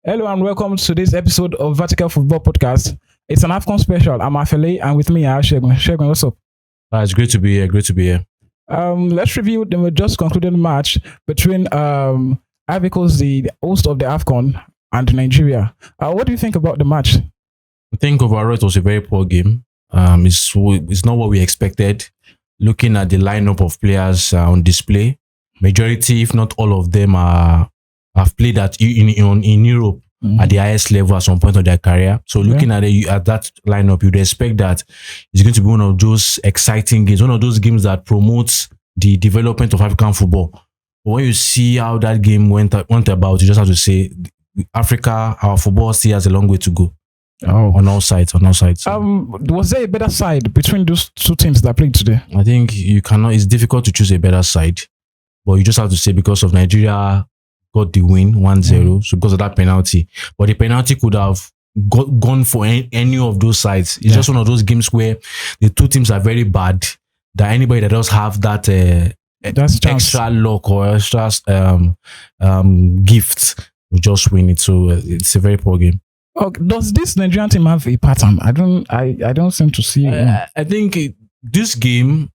Hello and welcome to this episode of Vertical Football Podcast. It's an AFCON special. I'm Falaye and with me I have Olusegun. Olusegun, what's up? It's great to be here. Great to be here. Let's review the just concluded match between Ivory Coast, the host of the AFCON, and Nigeria. What do you think about the match? I think overall it was a very poor game. It's not what we expected. Looking at the lineup of players on display, majority, if not all of them, have played in Europe at the highest level at some point of their career. So looking at that lineup, you'd expect that it's going to be one of those exciting games, one of those games that promotes the development of African football. But when you see how that game went about, you just have to say, Africa, our football still has a long way to go. On all sides. Was there a better side between those two teams that played today? I think you cannot. It's difficult to choose a better side, but you just have to say because of Nigeria got the win 1-0, so because of that penalty. But the penalty could have gone for any of those sides. It's just one of those games where the two teams are very bad. That anybody that does have that extra luck or extra gift will just win it. So it's a very poor game. Does this Nigerian team have a pattern? I don't seem to see. I think this game,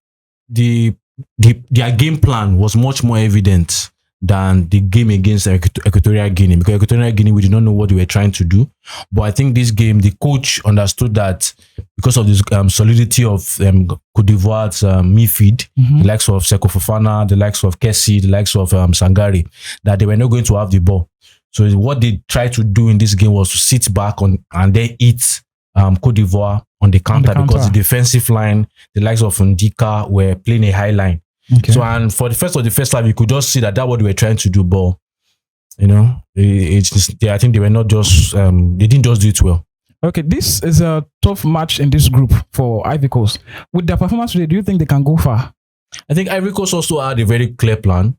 their game plan was much more evident than the game against Equatorial Guinea, because Equatorial Guinea, we did not know what they were trying to do. But I think this game, the coach understood that because of this solidity of Cote d'Ivoire's midfield, the likes of Seko Fofana, the likes of Kessie, the likes of Sangare, that they were not going to have the ball. So what they tried to do in this game was to sit back and then eat Cote d'Ivoire on the counter, because the defensive line, the likes of Ndika, were playing a high line. Okay. So, and for the first half, you could just see that what they were trying to do, but I think they were not just they didn't just do it well. Okay, this is a tough match in this group for Ivory Coast. With their performance today, do you think they can go far? I think Ivory Coast also had a very clear plan.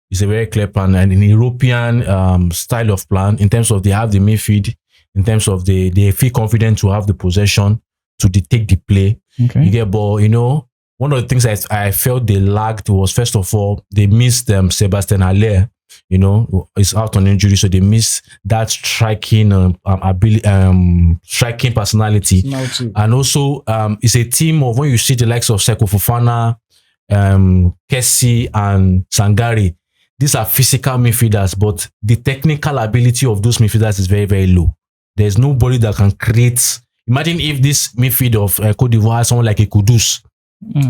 It's a very clear plan and an European style of plan, in terms of they have the midfield, in terms of they feel confident to have the possession, to take the play. Okay. You get ball, one of the things I felt they lacked was, first of all, they missed Sebastian Haller. Is out on injury, so they missed that striking ability, striking personality. And also, it's a team of, when you see the likes of Seko Fofana, Kessie, and Sangare, these are physical midfielders, but the technical ability of those midfielders is very, very low. There's nobody that can create. Imagine if this midfield of Cote d'Ivoire has someone like a Kudus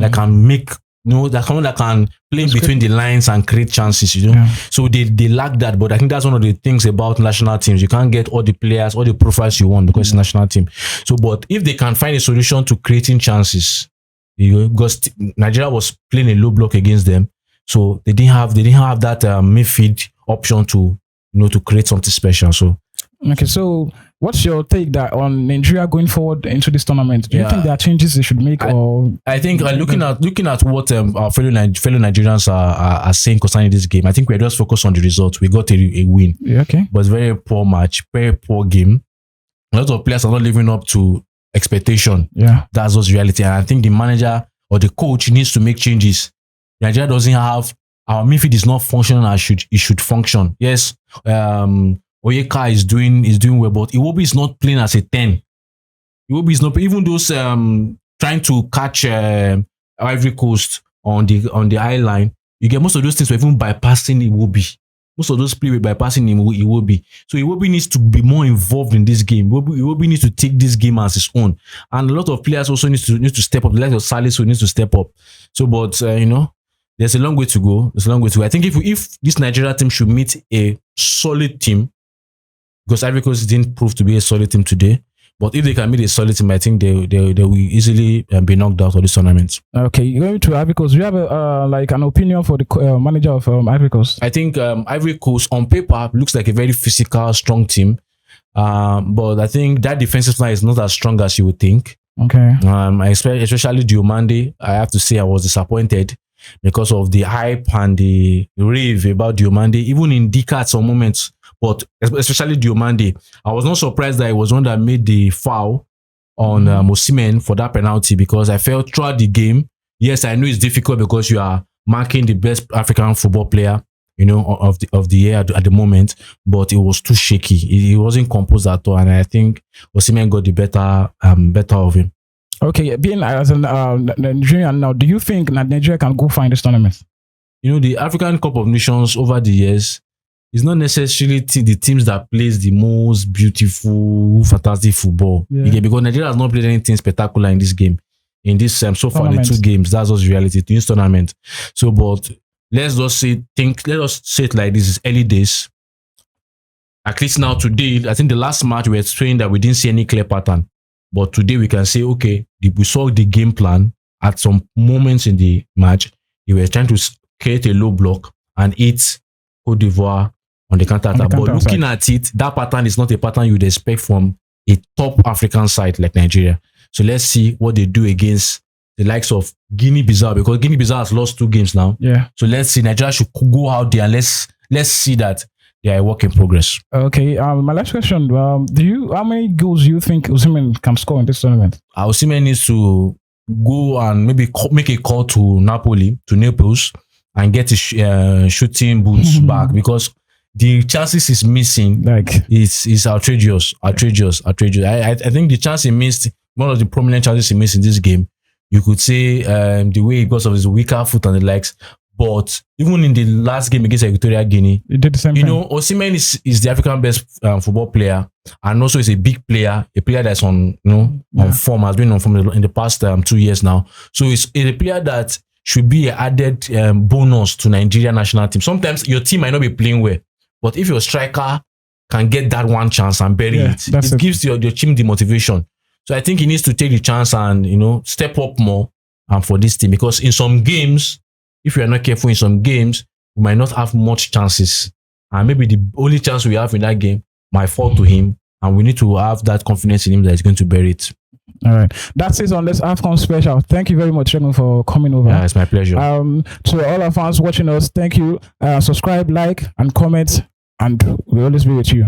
that can make, that can play between the lines and create chances, So they lack that, but I think that's one of the things about national teams. You can't get all the players, all the profiles you want, because it's a national team. So, but if they can find a solution to creating chances, because Nigeria was playing a low block against them, so they didn't have that midfield option to create something special. So okay, so what's your take on Nigeria going forward into this tournament? Do you think there are changes they should make? I think looking at what our fellow Nigerians are saying concerning this game, I think we're just focused on the results. We got a win, but it's very poor match, very poor game. A lot of players are not living up to expectation. That's what's reality, and I think the manager or the coach needs to make changes. Nigeria doesn't have, our midfield is not functioning as it should function. Yes, Oyeka is doing well, but Iwobi is not playing as a 10. Iwobi is not, even those trying to catch Ivory Coast on the eye line. You get most of those things were even bypassing Iwobi. Most of those play were bypassing Iwobi. So Iwobi needs to be more involved in this game. Iwobi needs to take this game as his own, and a lot of players also need to step up. The likes of Salisu needs to step up. So, but there's a long way to go. I think if this Nigeria team should meet a solid team, because Ivory Coast didn't prove to be a solid team today, but if they can meet a solid team, I think they will easily be knocked out of this tournament. Okay, going to Ivory Coast, do you have an opinion for the manager of Ivory Coast? I think Ivory Coast on paper looks like a very physical, strong team, but I think that defensive line is not as strong as you would think. Okay. Especially Diomande, I have to say I was disappointed because of the hype and the rave about Diomande, even in Ndika at some moments, but especially Diomande. I was not surprised that it was one that made the foul on Osimhen for that penalty, because I felt throughout the game, yes, I know it's difficult because you are marking the best African football player, of the year at the moment, but it was too shaky. He wasn't composed at all, and I think Osimhen got the better of him. Okay, being as a Nigerian now, do you think that Nigeria can go far in this tournament? The African Cup of Nations over the years is not necessarily the teams that plays the most beautiful, fantastic football. Yeah. Because Nigeria has not played anything spectacular in this game. In this so far, the Tournament. 2 games, that's just reality in this tournament. So, but let us say it like this: is early days. At least now today, I think the last match we were saying that we didn't see any clear pattern. But today we can say, okay, we saw the game plan at some moments in the match. We were trying to create a low block and hit Cote d'Ivoire on the counter-attack. But looking at it, that pattern is not a pattern you would expect from a top African side like Nigeria. So let's see what they do against the likes of Guinea-Bissau, because Guinea-Bissau has lost 2 games now. Yeah. So let's see. Nigeria should go out there and let's see that they are a work in progress. Okay. My last question: how many goals do you think Osimhen can score in this tournament? Osimhen needs to go and maybe make a call to Naples, and get his shooting boots back, because the chances he's missing is outrageous. I think the chance he missed, one of the prominent chances he missed in this game, you could say the way because of his weaker foot and the legs. But even in the last game against Equatorial Guinea, he did the same thing. Osimhen is the African best football player, and also is a big player, a player that's on form, has been on form in the past 2 years now. So it's a player that should be an added bonus to Nigeria national team. Sometimes your team might not be playing well, but if your striker can get that one chance and bury it gives your team the motivation. So I think he needs to take the chance and step up more for this team, because in some games, if you are not careful, in some games, we might not have much chances. And maybe the only chance we have in that game might fall to him. And we need to have that confidence in him that he's going to bury it. All right. That's it on this AFCON special. Thank you very much, Olusegun, for coming over. Yeah, it's my pleasure. To all our fans watching us, thank you. Subscribe, like, and comment. And we'll always be with you.